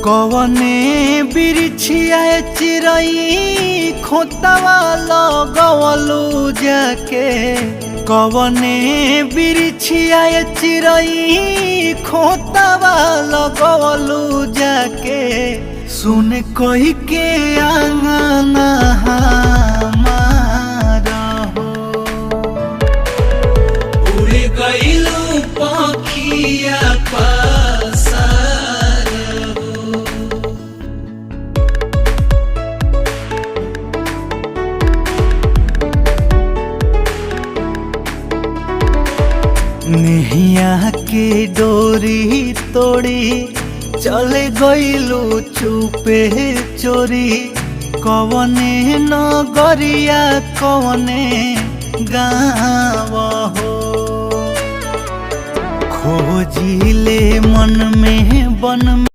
कवने बिरछिया चिरई खोतवा लगवलू जाके। कवने बिरछिया चिरई खोतवा लगवलू जाके। सुन कही के आंगना हमारा हो उड़ गइलू पखिया पासार हो। नेहिया के डोरी तोड़ी चले गइलू चुपे चोरी। कवने नगरिया कवने गाँव हो खोजिले मन में बन में।